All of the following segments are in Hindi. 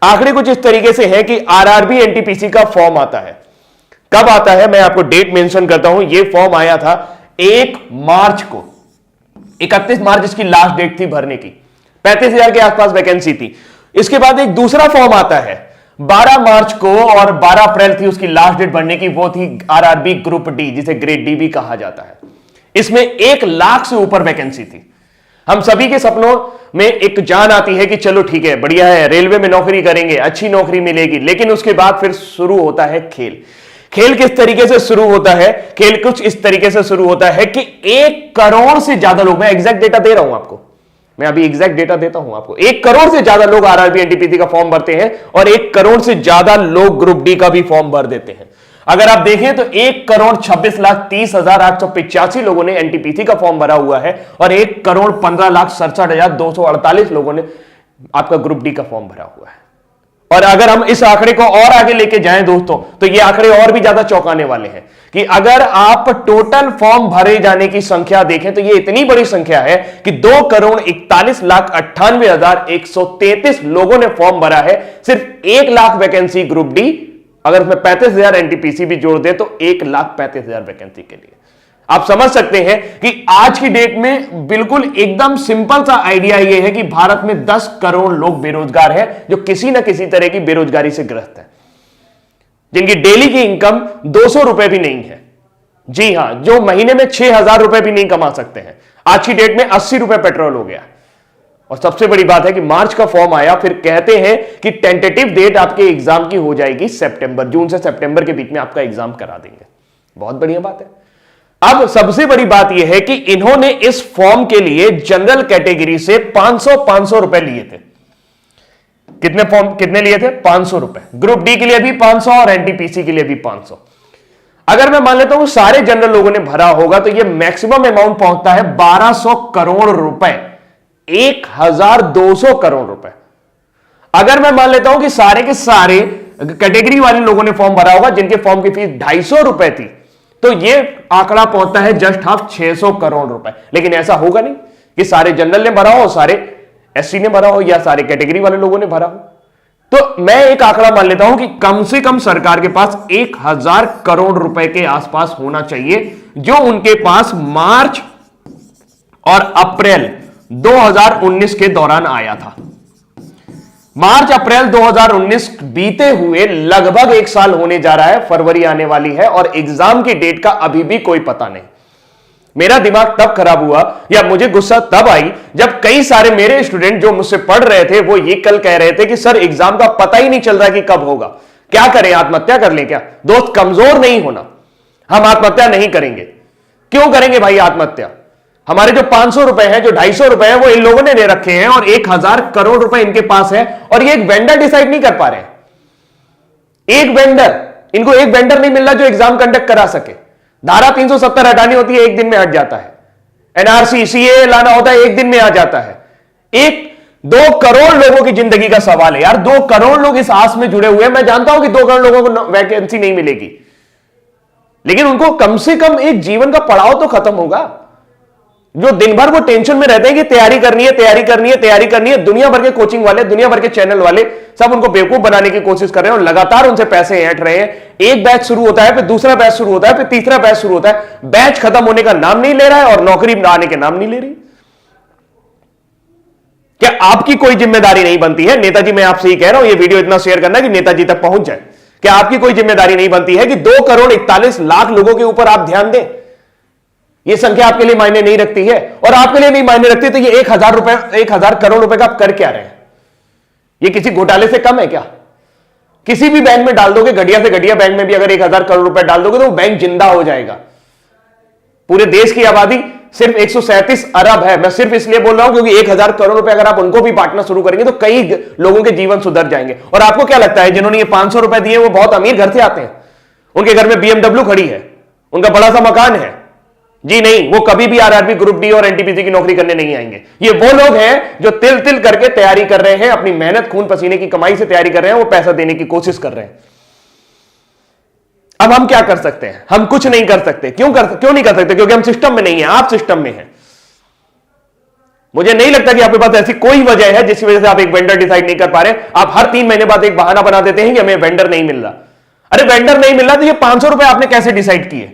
आंकड़े कुछ इस तरीके से है कि आरआरबी एनटीपीसी का फॉर्म आता है। कब आता है मैं आपको डेट मेंशन करता हूं। यह फॉर्म आया था 1 मार्च को, 31 मार्च इसकी लास्ट डेट थी भरने की। 35,000 के आसपास वैकेंसी थी। इसके बाद एक दूसरा फॉर्म आता है 12 मार्च को और 12 अप्रैल थी उसकी लास्ट डेट भरने की। वो थी आरआरबी ग्रुप डी, जिसे ग्रेड डी भी कहा जाता है। इसमें 1 लाख से ऊपर वैकेंसी थी। हम सभी के सपनों में एक जान आती है कि चलो ठीक है, बढ़िया है, रेलवे में नौकरी करेंगे, अच्छी नौकरी मिलेगी। लेकिन उसके बाद फिर शुरू होता है खेल। खेल किस तरीके से शुरू होता है? खेल कुछ इस तरीके से शुरू होता है कि 1 करोड़ से ज्यादा लोग, मैं एग्जैक्ट डेटा दे रहा हूं आपको, मैं अभी एग्जैक्ट डेटा देता हूं आपको, 1 करोड़ से ज्यादा लोग आरआरबी एनटीपीसी का फॉर्म भरते हैं और 1 करोड़ से ज्यादा लोग ग्रुप डी का भी फॉर्म भर देते हैं। अगर आप देखें तो 1,26,30,885 लोगों ने एनटीपीसी का फॉर्म भरा हुआ है और 1,15,67,248 लोगों ने आपका ग्रुप डी का फॉर्म भरा हुआ है। और अगर हम इस आंकड़े को और आगे लेके जाएं दोस्तों, तो ये आंकड़े और भी ज्यादा चौंकाने वाले हैं कि अगर आप टोटल फॉर्म भरे जाने की संख्या देखें तो ये इतनी बड़ी संख्या है कि 2,41,98,133 लोगों ने फॉर्म भरा है। सिर्फ 1 लाख वैकेंसी ग्रुप डी, अगर उसमें 35,000 एनटीपीसी भी जोड़ दे तो 1,35,000 वैकेंसी के लिए। आप समझ सकते हैं कि आज की डेट में बिल्कुल एकदम सिंपल सा आइडिया यह है कि भारत में 10 करोड़ लोग बेरोजगार हैं, जो किसी ना किसी तरह की बेरोजगारी से ग्रस्त है, जिनकी डेली की इनकम 200 रुपए भी नहीं है। जी हां, जो महीने में 6,000 रुपए भी नहीं कमा सकते हैं। आज की डेट में 80 रुपए पेट्रोल हो गया। और सबसे बड़ी बात है कि मार्च का फॉर्म आया, फिर कहते हैं कि टेंटेटिव डेट आपके एग्जाम की हो जाएगी सितंबर, जून से सितंबर के बीच में आपका एग्जाम करा देंगे। बहुत बढ़िया बात है। अब सबसे बड़ी बात यह है कि इन्होंने इस फॉर्म के लिए जनरल कैटेगरी से 500 रुपए लिए थे। कितने लिए थे? 500 रुपए। ग्रुप डी के लिए भी 500 और एनटीपीसी के लिए भी 500। अगर मैं मान लेता हूं सारे जनरल लोगों ने भरा होगा तो यह मैक्सिमम अमाउंट पहुंचता है 1200 करोड़ रुपए, 1,200 करोड़ रुपए। अगर मैं मान लेता हूं कि सारे के सारे कैटेगरी वाले लोगों ने फॉर्म भरा होगा जिनके फॉर्म की फीस 250 रुपए थी, तो यह आंकड़ा पहुंचता है जस्ट हाफ 600 करोड़ रुपए। लेकिन ऐसा होगा नहीं कि सारे जनरल ने भरा हो, सारे एससी ने भरा हो या सारे कैटेगरी वाले लोगों ने भरा हो। तो मैं एक आंकड़ा मान लेता हूं कि कम से कम सरकार के पास 1,000 करोड़ रुपए के आसपास होना चाहिए, जो उनके पास मार्च और अप्रैल 2019 के दौरान आया था। मार्च अप्रैल 2019 बीते हुए लगभग 1 साल होने जा रहा है, फरवरी आने वाली है और एग्जाम की डेट का अभी भी कोई पता नहीं। मेरा दिमाग तब खराब हुआ या मुझे गुस्सा तब आई जब कई सारे मेरे स्टूडेंट जो मुझसे पढ़ रहे थे वो ये कल कह रहे थे कि सर एग्जाम का पता ही नहीं चल रहा कि कब होगा, क्या करें, आत्महत्या कर लें क्या? दोस्त, कमजोर नहीं होना, हम आत्महत्या नहीं करेंगे। क्यों करेंगे भाई आत्महत्या? हमारे जो 500 रुपए हैं, जो 250 रुपए हैं, वो इन लोगों ने दे रखे हैं और 1,000 करोड़ रुपए इनके पास है और ये एक वेंडर डिसाइड नहीं कर पा रहे हैं। एक वेंडर, इनको एक वेंडर नहीं मिल रहा जो एग्जाम कंडक्ट करा सके। धारा 370 हटानी होती है, 1 दिन में हट जाता है। एनआरसी सीए लाना होता है, 1 दिन में आ जाता है। 1-2 करोड़ लोगों की जिंदगी का सवाल है यार। 2 करोड़ लोग इस आस में जुड़े हुए हैं। मैं जानता हूं कि 2 करोड़ लोगों को वैकेंसी नहीं मिलेगी, लेकिन उनको कम से कम एक जीवन का पड़ाव तो खत्म होगा। जो दिन भर वो टेंशन में रहते हैं कि तैयारी करनी है, तैयारी करनी है, तैयारी करनी है। दुनिया भर के कोचिंग वाले, दुनिया भर के चैनल वाले सब उनको बेवकूफ बनाने की कोशिश कर रहे हैं और लगातार उनसे पैसे ऐंठ रहे हैं। एक बैच शुरू होता है, फिर दूसरा बैच शुरू होता है, फिर तीसरा बैच शुरू होता है। बैच खत्म होने का नाम नहीं ले रहा है और नौकरी आने के नाम नहीं ले रही। क्या आपकी कोई जिम्मेदारी नहीं बनती है? नेताजी, मैं आपसे ही कह रहा हूं, ये वीडियो इतना शेयर करना कि नेताजी तक पहुंच जाए। क्या आपकी कोई जिम्मेदारी नहीं बनती है कि 2,41,00,000 लोगों के ऊपर आप ध्यान दें? यह संख्या आपके लिए मायने नहीं रखती है और आपके लिए नहीं मायने रखती तो ये 1,000 करोड़ रुपए का आप कर क्या रहे हैं? ये किसी घोटाले से कम है क्या? किसी भी बैंक में डाल दोगे, घटिया से घटिया बैंक में भी अगर 1,000 करोड़ रुपए डाल दोगे तो वो बैंक जिंदा हो जाएगा। पूरे देश की आबादी सिर्फ 137 अरब है। मैं सिर्फ इसलिए बोल रहा हूं क्योंकि 1,000 करोड़ रुपए अगर आप उनको भी बांटना शुरू करेंगे तो कई लोगों के जीवन सुधर जाएंगे। और आपको क्या लगता है जिन्होंने ये 500 रुपए दिए वो बहुत अमीर घर से आते हैं? उनके घर में BMW खड़ी है, उनका बड़ा सा मकान है? जी नहीं, वो कभी भी आरआरबी ग्रुप डी और एनटीपीसी की नौकरी करने नहीं आएंगे। ये वो लोग हैं जो तिल तिल करके तैयारी कर रहे हैं, अपनी मेहनत खून पसीने की कमाई से तैयारी कर रहे हैं, वो पैसा देने की कोशिश कर रहे हैं। अब हम क्या कर सकते हैं? हम कुछ नहीं कर सकते। क्यों नहीं कर सकते? क्योंकि हम सिस्टम में नहीं है, आप सिस्टम में हैं। मुझे नहीं लगता कि आपके पास ऐसी कोई वजह है जिसकी वजह से आप एक वेंडर डिसाइड नहीं कर पा रहे। आप हर 3 महीने बाद एक बहाना बना देते हैं कि हमें वेंडर नहीं मिल रहा। अरे वेंडर नहीं मिल रहा तो ये 500 रुपए आपने कैसे डिसाइड किए?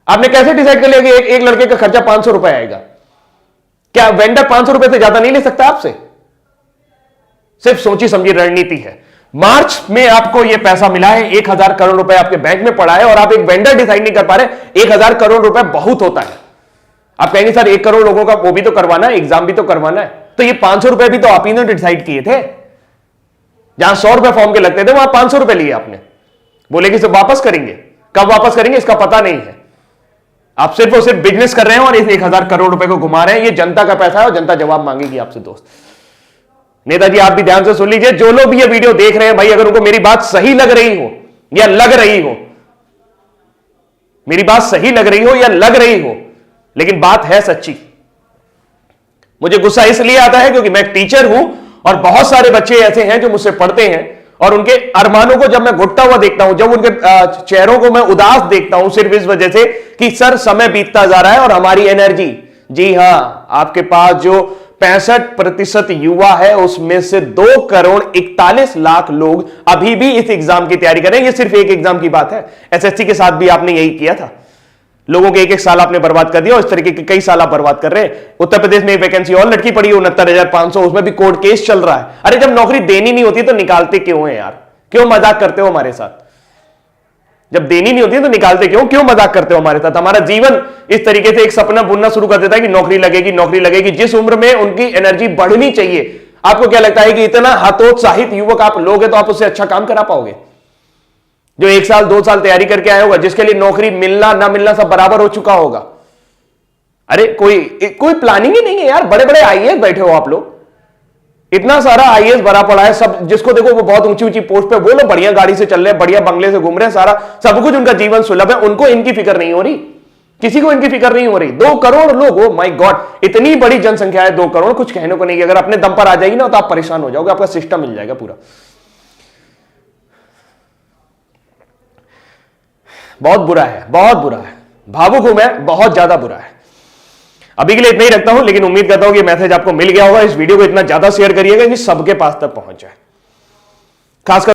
आपने कैसे डिसाइड कर लिया कि एक लड़के का खर्चा 500 रुपए आएगा? क्या वेंडर 500 रुपए से ज्यादा नहीं ले सकता आपसे? सिर्फ सोची समझी रणनीति है। मार्च में आपको यह पैसा मिला है, 1000 करोड़ रुपए आपके बैंक में पड़ा है और आप एक वेंडर डिसाइड नहीं कर पा रहे। 1000 करोड़ रुपए बहुत होता है। आप कहेंगे सर 1 करोड़ लोगों का वो भी तो करवाना है, एग्जाम भी तो करवाना है। तो ये 500 रुपए भी तो आप ही ने डिसाइड किए थे। जहां 100 रुपए फॉर्म के लगते थे वहां 500 रुपए लिए आपने। बोले कि सब वापस करेंगे, कब वापस करेंगे इसका पता नहीं है। आप सिर्फ और सिर्फ बिजनेस कर रहे हैं और इस 1000 करोड़ रुपए को घुमा रहे हैं। ये जनता का पैसा है और जनता जवाब मांगेगी आपसे दोस्त। नेताजी आप भी ध्यान से सुन लीजिए, जो लोग भी ये वीडियो देख रहे हैं भाई, अगर उनको मेरी बात सही लग रही हो या लग रही हो, मेरी बात सही लग रही हो या लग रही हो, लेकिन बात है सच्ची। मुझे गुस्सा इसलिए आता है क्योंकि मैं एक टीचर हूं और बहुत सारे बच्चे ऐसे हैं जो मुझसे पढ़ते हैं और उनके अरमानों को जब मैं घुटता हुआ देखता हूं, जब उनके चेहरों को मैं उदास देखता हूं सिर्फ इस वजह से कि सर समय बीतता जा रहा है और हमारी एनर्जी, जी हां, आपके पास जो 65% युवा है उसमें से 2,41,00,000 लोग अभी भी इस एग्जाम की तैयारी कर रहे हैं। ये सिर्फ एक एग्जाम की बात है। एसएससी के साथ भी आपने यही किया था। लोगों के एक साल आपने बर्बाद कर दिया और इस तरीके के कई साल आप बर्बाद कर रहे हैं। उत्तर प्रदेश में एक वैकेंसी और लटकी पड़ी है 69,500, उसमें भी कोर्ट केस चल रहा है। अरे जब नौकरी देनी नहीं होती तो निकालते क्यों है यार? क्यों मजाक करते हो हमारे साथ? जब देनी नहीं होती तो निकालते क्यों मजाक करते हो हमारे साथ? हमारा जीवन इस तरीके से एक सपना बुनना शुरू कर देता है कि नौकरी लगेगी, नौकरी लगेगी। जिस उम्र में उनकी एनर्जी बढ़नी चाहिए, आपको क्या लगता है कि इतना हतोत्साहित युवक आप लोग हैं तो आप उससे अच्छा काम करा पाओगे? जो 1 साल 2 साल तैयारी करके आया होगा, जिसके लिए नौकरी मिलना ना मिलना सब बराबर हो चुका होगा। अरे कोई प्लानिंग ही नहीं है यार। बड़े बड़े आईएएस बैठे हो आप लोग, इतना सारा आईएएस भरा पड़ा है, सब जिसको देखो वो बहुत ऊंची ऊंची पोस्ट पे, वो लोग बढ़िया गाड़ी से चल रहे हैं, बढ़िया बंगले से घूम रहे हैं, सारा सब कुछ उनका जीवन सुलभ है, उनको इनकी फिक्र नहीं हो रही। किसी को इनकी फिक्र नहीं हो रही। 2 करोड़ लोग, ओ माय गॉड, इतनी बड़ी जनसंख्या है 2 करोड़, कुछ कहने को नहीं। अगर अपने दम पर आ जाएगी ना तो आप परेशान हो जाओगे, आपका सिस्टम मिल जाएगा पूरा। बहुत बुरा है, बहुत बुरा है। भावुक हूं मैं, बहुत ज्यादा बुरा है। अभी के लिए इतना ही रखता हूं, लेकिन उम्मीद करता हूं कि मैसेज आपको मिल गया होगा। इस वीडियो को इतना ज्यादा शेयर करिएगा कि सबके पास तक पहुंच जाए। खासकर